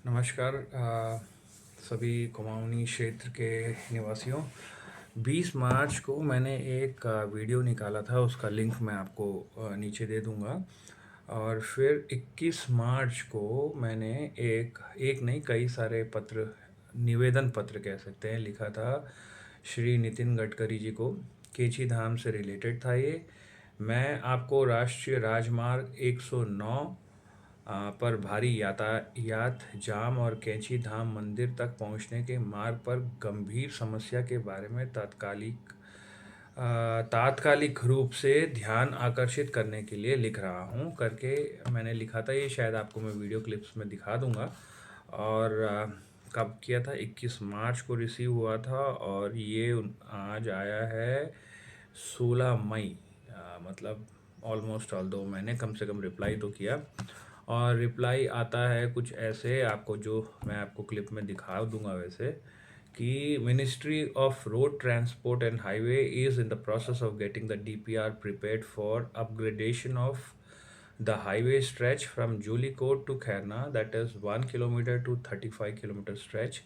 नमस्कार सभी कुमाऊनी क्षेत्र के निवासियों। 20 मार्च को मैंने एक वीडियो निकाला था, उसका लिंक मैं आपको नीचे दे दूंगा। और फिर 21 मार्च को मैंने एक एक नहीं कई सारे पत्र, निवेदन पत्र कह सकते हैं, लिखा था श्री नितिन गडकरी जी को। केची धाम से रिलेटेड था ये। मैं आपको राष्ट्रीय राजमार्ग 109 पर भारी यातायात जाम और कैंची धाम मंदिर तक पहुंचने के मार्ग पर गंभीर समस्या के बारे में तात्कालिक रूप से ध्यान आकर्षित करने के लिए लिख रहा हूं करके मैंने लिखा था। ये शायद आपको मैं वीडियो क्लिप्स में दिखा दूंगा। और कब किया था? 21 मार्च को रिसीव हुआ था और ये आज आया है 16 मई। मतलब ऑलमोस्ट ऑल 2 महीने कम से कम रिप्लाई तो किया। और रिप्लाई आता है कुछ ऐसे, आपको जो मैं आपको क्लिप में दिखा दूंगा वैसे, कि ministry of road transport and highway is in the process of getting the DPR prepared for upgradation of the highway stretch from Julikot to Khairna, that is 1 kilometer to 35 kilometer stretch,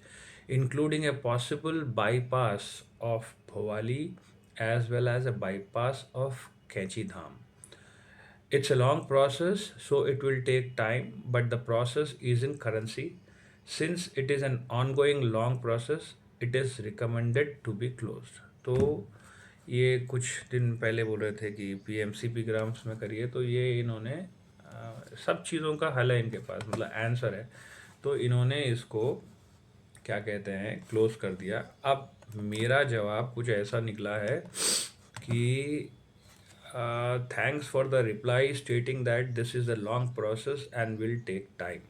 including a possible bypass of Bhowali as well as a bypass of Kechi Dham. It's a long process, so it will take time, but the process is in currency. Since it is an ongoing long process, it is recommended to be closed. तो ये कुछ दिन पहले बोल रहे थे कि पीएमसीपी grams में करिए, तो ये इन्होंने सब चीज़ों का हल है इनके पास, मतलब आंसर है। तो इन्होंने इसको क्या कहते हैं, क्लोज कर दिया। अब मेरा जवाब कुछ ऐसा निकला है कि thanks for the reply stating that this is a long process and will take time.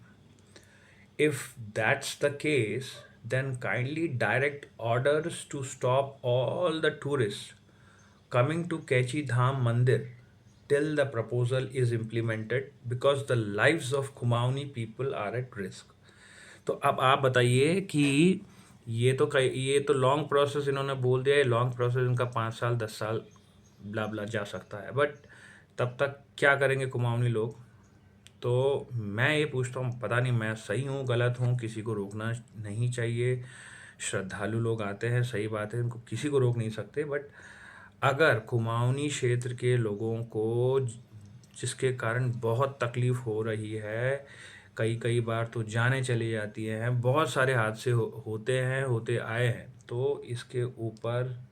If that's the case, then kindly direct orders to stop all the tourists coming to Kechi Dham Mandir till the proposal is implemented because the lives of Kumauni people are at risk. तो अब आप बताइए कि ये तो long process इन्होंने बोल दिया है। लॉन्ग प्रोसेस इनका 5 साल 10 साल ब्ला ब्ला जा सकता है, बट तब तक क्या करेंगे कुमाऊनी लोग? तो मैं ये पूछता हूँ, पता नहीं मैं सही हूँ गलत हूँ, किसी को रोकना नहीं चाहिए। श्रद्धालु लोग आते हैं, सही बात है, उनको किसी को रोक नहीं सकते, बट अगर कुमाऊनी क्षेत्र के लोगों को जिसके कारण बहुत तकलीफ़ हो रही है, कई कई बार तो जानें चली जाती हैं, बहुत सारे हादसे होते हैं, होते आए हैं, तो इसके ऊपर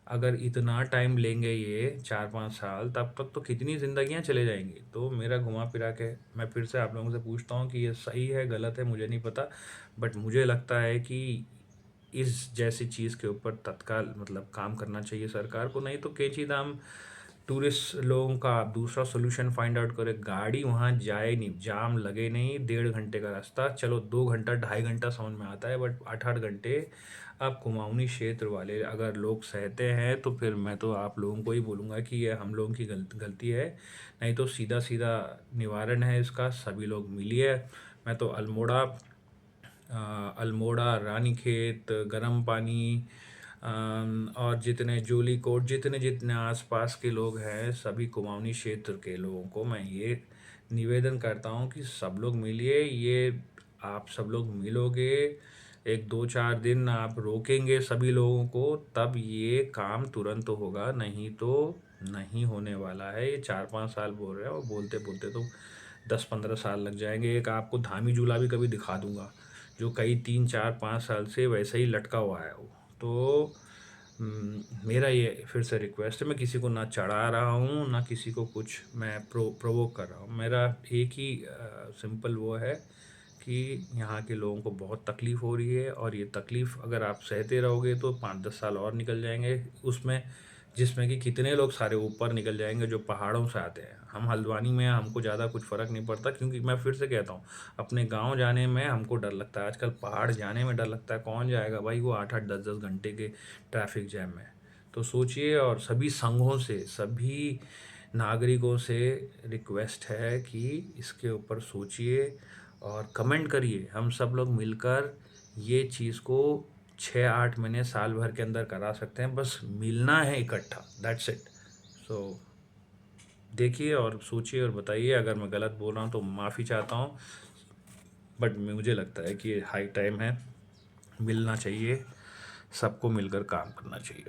अगर इतना टाइम लेंगे ये 4-5 साल, तब तक तो कितनी ज़िंदगियां चले जाएंगी। तो मेरा घुमा फिरा के मैं फिर से आप लोगों से पूछता हूँ कि ये सही है गलत है मुझे नहीं पता, बट मुझे लगता है कि इस जैसी चीज़ के ऊपर तत्काल मतलब काम करना चाहिए सरकार को। नहीं तो केची धाम टूरिस्ट लोगों का आप दूसरा सोल्यूशन फाइंड आउट करें। गाड़ी वहाँ जाए नहीं, जाम लगे नहीं, 1.5 घंटे का रास्ता, चलो 2 घंटा 2.5 घंटा समझ में आता है, बट 8-8 घंटे आप कुमाऊनी क्षेत्र वाले अगर लोग सहते हैं, तो फिर मैं तो आप लोगों को ही बोलूँगा कि ये हम लोगों की गलती है। नहीं तो सीधा सीधा निवारण है इसका, सभी लोग मिलिए। मैं तो अल्मोड़ा, रानीखेत, गर्म पानी और जितने जोली कोट, जितने जितने आसपास के लोग हैं, सभी कुमाऊनी क्षेत्र के लोगों को मैं ये निवेदन करता हूँ कि सब लोग मिलिए। ये आप सब लोग मिलोगे, 1-2-4 दिन आप रोकेंगे सभी लोगों को, तब ये काम तुरंत होगा, नहीं तो नहीं होने वाला है। ये 4-5 साल बोल रहे हैं और बोलते बोलते तो 10-15 साल लग जाएंगे। एक आपको धामी झूला भी कभी दिखा दूंगा, जो कई 3-4-5 साल से वैसे ही लटका हुआ है वो। तो मेरा ये फिर से रिक्वेस्ट है, मैं किसी को ना चढ़ा रहा हूँ ना किसी को कुछ मैं प्रोवोक कर रहा हूँ। मेरा एक ही सिंपल वो है कि यहाँ के लोगों को बहुत तकलीफ़ हो रही है, और ये तकलीफ़ अगर आप सहते रहोगे तो 5-10 साल और निकल जाएंगे उसमें, जिसमें कि कितने लोग सारे ऊपर निकल जाएंगे जो पहाड़ों से आते हैं। हम हल्द्वानी में हैं, हमको ज़्यादा कुछ फ़र्क नहीं पड़ता, क्योंकि मैं फिर से कहता हूँ, अपने गांव जाने में हमको डर लगता है, आजकल पहाड़ जाने में डर लगता है। कौन जाएगा भाई वो 8-8 10-10 घंटे के ट्रैफिक जैम में? तो सोचिए। और सभी संघों से, सभी नागरिकों से रिक्वेस्ट है कि इसके ऊपर सोचिए और कमेंट करिए। हम सब लोग मिलकर ये चीज़ को 6-8 महीने साल भर के अंदर करा सकते हैं, बस मिलना है इकट्ठा, दैट्स इट। सो देखिए और सोचिए और बताइए। अगर मैं गलत बोल रहा हूँ तो माफ़ी चाहता हूँ। बट मुझे लगता है कि ये हाई टाइम है, मिलना चाहिए, सबको मिलकर काम करना चाहिए।